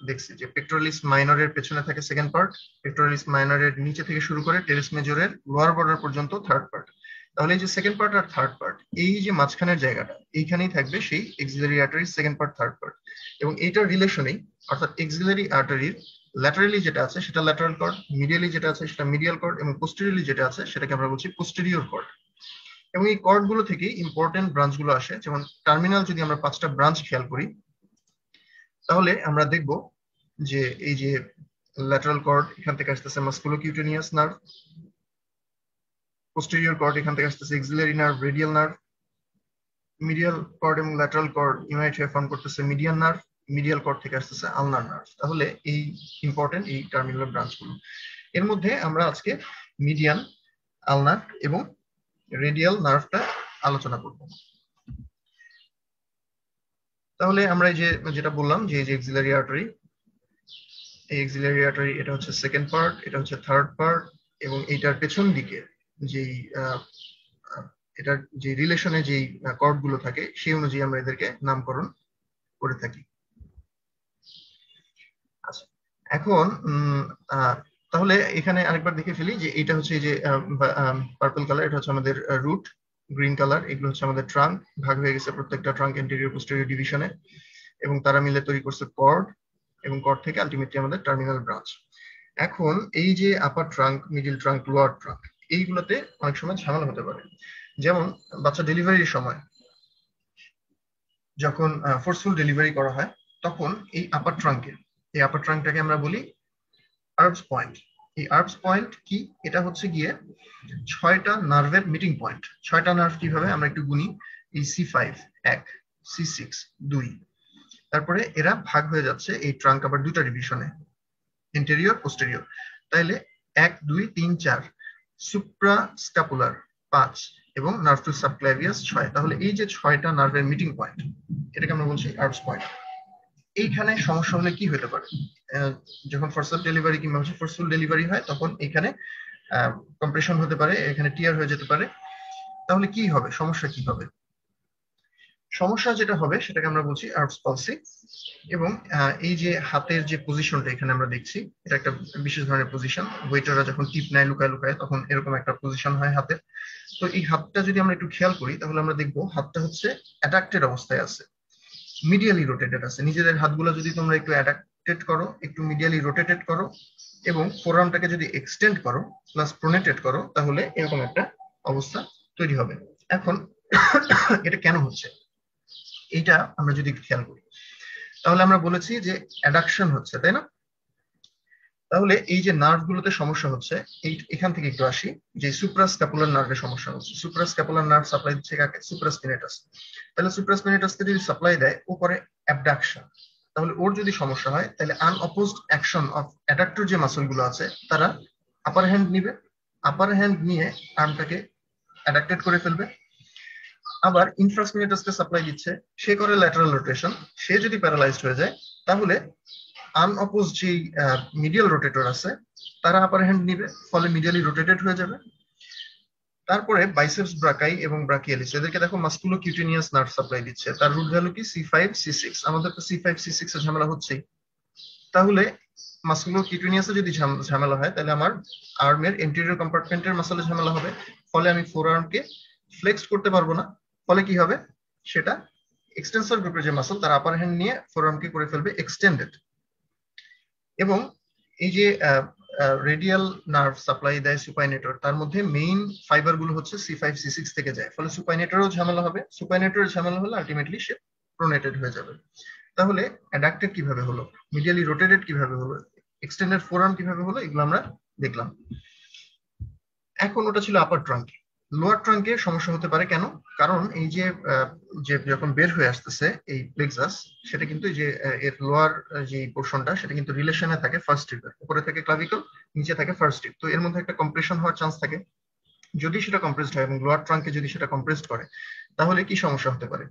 দেখছি যে পেক্টোরালিস মাইনরের পেছনে থাকে সেকেন্ড পার্ট, পেক্টোরালিস মাইনরের নিচে থেকে শুরু করে টেরেস মেজরের লোয়ার বর্ডার পর্যন্ত থার্ড পার্ট। তাহলে এই যে সেকেন্ড পার্ট আর থার্ড পার্ট, এই যে মাঝখানের জায়গাটা এইখানেই থাকবে সেই এক্সিলারি আর্টারির সেকেন্ড পার্ট থার্ড পার্ট, এবং এইটার রিলেশনেই অর্থাৎ এক্সিলারি আর্টারির ল্যাটারালি যেটা আছে সেটা ল্যাটারাল কর্ড, মিডিয়ালি যেটা আছে সেটা মিডিয়াল কর্ড, এবং পোস্টেরিয়রলি যেটা আছে সেটাকে আমরা বলছি পোস্টেরিয়র কর্ড। এবং এই কর্ড গুলো থেকে ইম্পর্টেন্ট ব্রাঞ্চ গুলো আসে, যেমন টার্মিনাল যদি আমরা 5টা ব্রাঞ্চ খেয়াল করি তাহলে আমরা দেখব যে এই যে ল্যাটারাল কর্ড এখান থেকে আসতেছে মাসকুলোকিউটেনিয়াস নার্ভ, পোস্টেরিয়র কর্ড এখান থেকে আসতেছে axillary nerve, radial nerve, medial cord এবং ল্যাটারাল কর্ড ইউনাইট হয়ে ফর্ম করতেছে মিডিয়ান নার্ভ, মিডিয়াল কর্ড থেকে আসতেছে আলনার নার্ভ। তাহলে এই ইম্পর্টেন্ট এই টার্মিনাল ব্রাঞ্চ গুলো। এর মধ্যে আমরা আজকে মিডিয়ান, আলনার এবং রেডিয়াল নার্ভটা আলোচনা করব। তাহলে আমরা এই যে যেটা বললাম যে এই যে এক্সিলারি আর্টারি, এই এক্সিলারি আর্টারি এটা হচ্ছে সেকেন্ড পার্ট, এটা হচ্ছে থার্ড পার্ট, এবং এইটার পেছন দিকে যেই এটার যে রিলেশনে যেই কর্ড গুলো থাকে সেই অনুযায়ী আমরা এদেরকে নামকরণ করে থাকি। আচ্ছা, এখন তাহলে এখানে আরেকবার দেখে ফেলি যে এটা হচ্ছে এই যে পার্পল কালার, এটা হচ্ছে আমাদের রুট, গ্রিন কালার এগুলো হচ্ছে আমাদের ট্রাঙ্ক, ভাগ হয়ে গেছে প্রত্যেকটা ট্রাঙ্ক ইন্টেরিয়র পোস্টেরিয়র ডিভিশনে, এবং তারা মিলে তৈরি করছে কর্ড, এবং কর্ড থেকে আলটিমেটলি আমাদের টার্মিনাল ব্রাঞ্চ। এখন এই যে upper trunk, middle trunk, lower trunk এইগুলোতে অনেক সময় ঝামেলা হতে পারে। যেমন বাচ্চা ডেলিভারির সময় যখন ফোর্সফুল ডেলিভারি করা হয় তখন এই আপার ট্রাঙ্কটাকে আমরা বলি আর্বস পয়েন্ট। এই আর্বস পয়েন্ট কি? এটা হচ্ছে গিয়ে 6টা নার্ভের মিটিং পয়েন্ট। 6টা নার্ভ কিভাবে আমরা একটু গুনি, এই C5 1, C6 2, তারপরে এরা ভাগ হয়ে যাচ্ছে এই ট্রাঙ্ক আবার দুটা ডিভিশনে, ইন্টেরিয়র পোস্টেরিয়র। তাইলে 1 2 3 4, সুপ্রা স্ক্যাপুলার 5 এবং নার্ভ টু সাবক্লাভিয়াস 6। তাহলে এই যে 6টা নার্ভের মিটিং পয়েন্ট এটাকে আমরা বলছি আর্বস পয়েন্ট। এইখানে সমস্যা হলে কি হতে পারে? যখন ফোর্সফুল ডেলিভারি কিংবা ফোর্সফুল ডেলিভারি হয় তখন এখানে কম্প্রেশন হতে পারে, এখানে টিয়ার হয়ে যেতে পারে। তাহলে কি হবে? সমস্যা কি হবে? সমস্যা যেটা হবে সেটাকে আমরা বলছি আর্বস পালসি। এবং এই যে হাতের যে পজিশনটা এখানে আমরা দেখছি এটা একটা বিশেষ ধরনের পজিশন। ওয়েটাররা যখন টিপ নেয় লুকায় লুকায় তখন এরকম একটা পজিশন হয় হাতের। তো এই হাতটা যদি আমরা একটু খেয়াল করি তাহলে আমরা দেখবো হাতটা হচ্ছে অ্যাডাক্টেড অবস্থায় আছে, মিডিয়ালি রোটেটেড আছে। নিজেদের হাতগুলো যদি তোমরা একটু অ্যাডাক্টেড করো, একটু মিডিয়ালি রোটেটেড করো এবং ফোরআর্মটাকে যদি এক্সটেন্ড করো প্লাস প্রোনেটেড করো তাহলে এরকম একটা অবস্থা তৈরি হবে। এখন এটা কেন হচ্ছে এইটা আমরা যদি খেয়াল করি তাহলে আমরা বলেছি যে অ্যাডাকশন হচ্ছে, তাই না? তাহলে এই যে নার্ভ গুলোতে সমস্যা হচ্ছে, এখান থেকে একটু আসি, যে সুপ্রাস্ক্যাপুলার নার্ভের সমস্যা হচ্ছে। সুপ্রাস্ক্যাপুলার নার্ভ সাপ্লাই দিচ্ছে কাকে? সুপ্রাস্পিনেটাস। তাহলে সুপ্রাস্পিনেটাসকে যদি সাপ্লাই দেয়, ও করে অ্যাবডাকশন। তাহলে ওর যদি সমস্যা হয়, তাহলে আনঅপোজড অ্যাকশন অফ অ্যাডাক্টর যে মাসল গুলো আছে তারা আপার হ্যান্ড নিবে, আপার হ্যান্ড নিয়ে আর্মটাকে অ্যাডাক্টেড করে ফেলবে। আবার ইনফ্রাস্পিনেটাসকে সাপ্লাই দিচ্ছে, সে করে ল্যাটারাল রোটেশন। সে যদি প্যারালাইজড হয়ে যায়, তাহলে আনঅপোজ যে মিডিয়াল রোটেটর আছে তারা আপার হ্যান্ড নিবে, ফলে মিডিয়ালি রোটেটেড হয়ে যাবে। তারপরে বাইসেপস ব্রাকাই এবং ব্রাকিয়ালিস, এদেরকে দেখো মাসকুলো কিউটেনিয়াস নার্ভ সাপ্লাই দিচ্ছে। তার রুট ভ্যালু কি? C5C6। আমাদের তো C5C6 এর ঝামেলা হচ্ছেই। তাহলে মাসকুলো কিউটেনিয়াসে যদি ঝামেলা হয়, তাহলে আমার আর্মের এন্টেরিয়র কম্পার্টমেন্টের মাসলে ঝামেলা হবে, ফলে আমি ফোর আর্মকে ফ্লেক্স করতে পারবো না। ফলে কি হবে? সেটা এক্সটেন্সর গ্রুপের যে মাসল তার আপার হ্যান্ড নিয়ে ফোর আর্মকে করে ফেলবে এক্সটেন্ডেড। এবং এই যে রেডিয়াল নার্ভ সাপ্লাই দেয় সুপাইনেটর, তার মধ্যে মেইন ফাইবার গুলো হচ্ছে C5C6 থেকে যায়, ফলে সুপাইনেটরও ঝামেলা হবে। সুপাইনেটরের ঝামেলা হলে আলটিমেটলি সে প্রোনেটেড হয়ে যাবে। তাহলে অ্যাডাক্টেড কিভাবে হলো, মিডিয়ালি রোটেটেড কিভাবে হলো, এক্সটেন্ডেড ফোরআর্ম কিভাবে হলো, এগুলো আমরা দেখলাম। এখন ওটা ছিল আপার ট্রাঙ্কে। লোয়ার ট্রাঙ্কে সমস্যা হতে পারে কেন? কারণ এই যে যখন বের হয়ে আসতেছে এই প্লেক্সাস, সেটা কিন্তু এই যে এর লোয়ার যে পোর্শনটা, সেটা কিন্তু রিলেশনে থাকে ফার্স্ট রিবের, উপরে থাকে ক্লাভিকল, নিচে থাকে ফার্স্ট রিব। তো এর মধ্যে একটা কম্প্রেশন হওয়ার চান্স থাকে। যদি সেটা কম্প্রেসড হয় এবং লোয়ার ট্রাঙ্কে যদি সেটা কম্প্রেসড করে, তাহলে কি সমস্যা হতে পারে?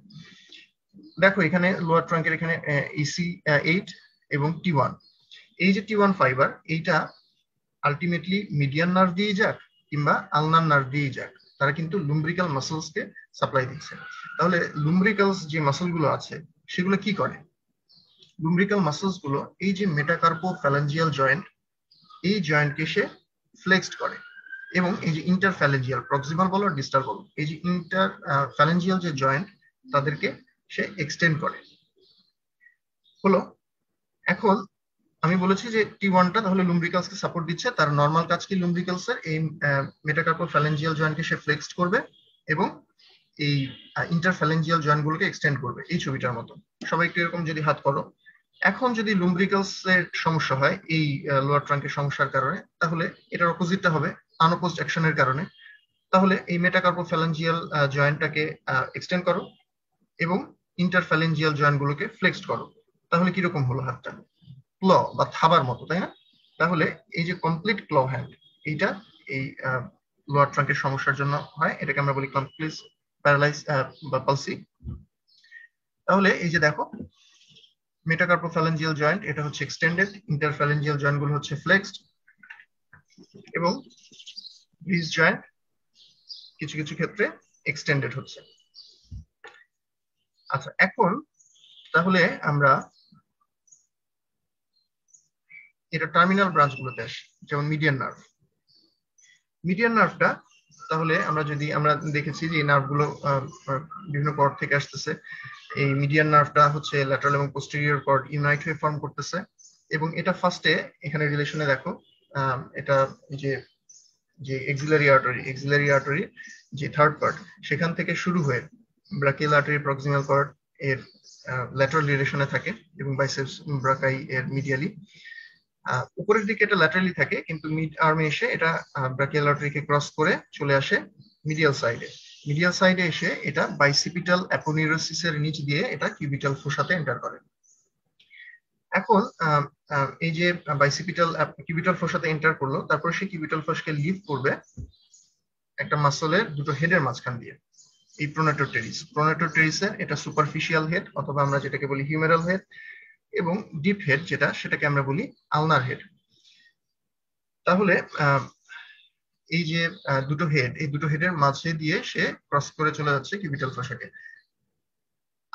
দেখো এখানে লোয়ার ট্রাঙ্কের এখানে EC8 এবং T1, এই যে T1 ফাইবার, এইটা আলটিমেটলি মিডিয়ান নার্ভ দিয়ে যাক কিংবা আলনার নার্ভ দিয়ে যাক, তারা কিন্তু লুম্ব্রিক্যাল মাসলস কে সাপ্লাই দিচ্ছে। তাহলে লুম্ব্রিক্যালস যে মাসল গুলো আছে সেগুলো কি করে? লুম্ব্রিক্যাল মাসলস গুলো এই যে মেটাকার্পো ফ্যালেঞ্জিয়াল জয়েন্ট, এই জয়েন্টকে সে ফ্লেক্সড করে, এবং এই যে ইন্টারফ্যালেঞ্জিয়াল, প্রক্সিমাল বলো ডিস্টাল বলো, এই যে ইন্টারফ্যালেঞ্জিয়াল যে জয়েন্ট, তাদেরকে সে এক্সটেন্ড করে। হলো। এখন আমি বলেছি যে T1টা তাহলে লুম্ব্রিকালসকে সাপোর্ট দিচ্ছে। তার নরমাল কাজ কি? লুম্ব্রিকালসের এই মেটাকার্পো ফ্যালেঞ্জিয়াল জয়েন্টকে সে ফ্লেক্সড করবে এবং এই ইন্টারফ্যালেঞ্জিয়াল জয়েন্ট গুলোকে এক্সটেন্ড করবে, এই ছবিটার মতো। সবাই একটু এরকম যদি হাত করো। এখন যদি লুম্ব্রিকালস এর সমস্যা হয় এই লোয়ার ট্রাঙ্কের সমস্যার কারণে, তাহলে এটার অপোজিটটা হবে আনঅপোজড অ্যাকশনের কারণে। তাহলে এই মেটাকার্পো ফ্যালেঞ্জিয়াল জয়েন্টটাকে এক্সটেন্ড করো এবং ইন্টারফ্যালেঞ্জিয়াল জয়েন্ট গুলোকে ফ্লেক্সড করো। তাহলে কিরকম হলো হাতটা? ক্ল বা থাবার মতো, তাই না? তাহলে এই যে কমপ্লিট ক্ল হ্যান্ড, এইটা এই লোয়ার ট্রাঙ্কের সমস্যার জন্য হয়। এটাকে আমরা বলি কমপ্লিট প্যারালাইজ বা পালসি। তাহলে এই যে দেখো, মেটাকার্পোফ্যালেঞ্জিয়াল জয়েন্ট এটা হচ্ছে এক্সটেন্ডেড, ইন্টারফ্যালেঞ্জিয়াল জয়েন্ট গুলো হচ্ছে ফ্লেক্সড, এবং ব্রিজ জয়েন্ট কিছু কিছু ক্ষেত্রে এক্সটেন্ডেড হচ্ছে। আচ্ছা, এখন তাহলে আমরা এটা টার্মিনাল ব্রাঞ্চ গুলোতে আসি, যেমন মিডিয়ান নার্ভ। মিডিয়ান নার্ভটা তাহলে আমরা দেখেছি যে এই নার্ভগুলো বিভিন্ন কর্ড থেকে আসতেছে। এই মিডিয়ান নার্ভটা হচ্ছে ল্যাটারাল এবং পোস্টেরিয়র কর্ড ইউনাইট হয়ে ফর্ম করতেছে, এবং এটা ফার্স্টে এখানে রিলেশনে দেখো, এটা যে যে এক্সিলারি আর্টারি যে থার্ড পার্ট, সেখান থেকে শুরু হয়ে ব্রাকিয়াল আর্টারি প্রক্সিমাল কর্ড এর ল্যাটারাল রিলেশনে থাকে, এবং বাইসেপস ব্রাকাই এর মিডিয়ালি। উপরের দিকে এটা ল্যাটারালি থাকে, কিন্তু মিড আর্মে এসে এটা ব্রাকিয়াল আর্টারিকে ক্রস করে চলে আসে মিডিয়াল সাইডে এসে এটা বাইসিপিটাল অ্যাপোনিউরোসিস এর নিচ দিয়ে এটা কিউবিটাল ফোসাতে এন্টার করে। এখন এই যে কিউবিটাল ফোসাতে এন্টার করলো, তারপর সে কিউবিটাল ফোসাকে লিভ করবে একটা মাসলের দুটো হেডের মাঝখান দিয়ে, এই প্রোনেটর টেরিসের এটা সুপারফিশিয়াল হেড, অথবা আমরা যেটাকে বলি হিউমেরাল হেড, এবং ডিপ হেড সেটাকে আমরা বলি আলনার হেড। তাহলে এই যে দুটো হেড, এই দুটো হেডের মাঝে দিয়ে সে ক্রস করে চলে যাচ্ছে কিউবিটাল ফোসাকে।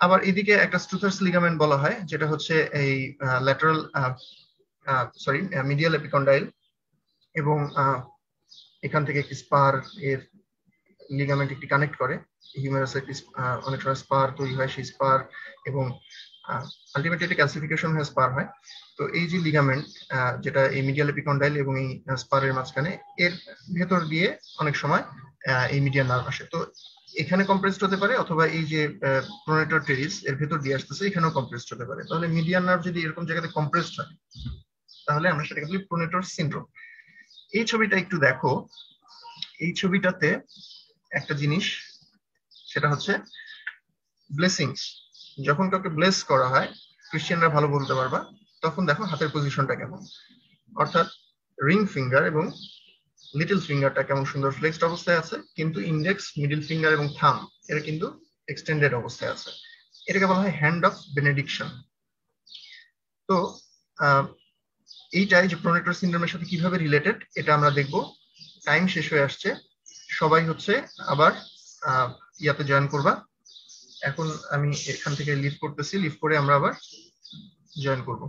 আবার এদিকে একটা স্টুথার্স লিগামেন্ট বলা হয়, যেটা হচ্ছে এই ল্যাটারাল মিডিয়াল এপিকন্ডাইল, এবং এখান থেকে একটি স্পার এর লিগামেন্ট একটি কানেক্ট করে হিউমেরাসে, অনেক সময় স্পার তৈরি হয়, সেই স্পার এবং আলটিমেটলি ক্যালসিফিকেশন হয়ে স্পার হয়। তো এই যে লিগামেন্ট যেটা এই মিডিয়াল এপিকন্ডাইল এবং এই স্পারের মাঝখানে, এর ভেতর দিয়ে অনেক সময় এই মিডিয়ান নার্ভ আসে। তো এখানে কম্প্রেসড হতে পারে, অথবা এই যে প্রোনেটর টেরিস এর ভেতর দিয়ে আসতেছে, এখানেও কম্প্রেসড হতে পারে। তাহলে মিডিয়ান নার্ভ যদি এরকম জায়গাতে কম্প্রেসড হয়, তাহলে আমরা সেটাকে বলি প্রোনেটর সিনড্রোম। এই ছবিটা একটু দেখো, এই ছবিটাতে একটা জিনিস, সেটা হচ্ছে ব্লেসিংস। যখন কাউকে ব্লেস করা হয়, ক্রিশ্চিয়ানরা ভালো বলতে পারবা, তখন দেখো হাতের পজিশনটা কেমন, অর্থাৎ রিং ফিঙ্গার এবং লিটল ফিঙ্গারটা কেমন সুন্দর ফ্লেক্সড অবস্থায় আছে, কিন্তু ইন্ডেক্স, মিডল ফিঙ্গার এবং থাম এরা কিন্তু এক্সটেন্ডেড অবস্থায় আছে। এটাকে বলা হয় হ্যান্ড অফ বেনেডিকশন। তো এইটাই যে প্রোনেটর সিনড্রোমের সাথে কিভাবে রিলেটেড এটা আমরা দেখব। টাইম শেষ হয়ে আসছে, সবাই হচ্ছে আবার ইয়াতে জয়েন করবা। এখন আমি এখান থেকে লিভ করতেছি, লিভ করে আমরা আবার জয়েন করব।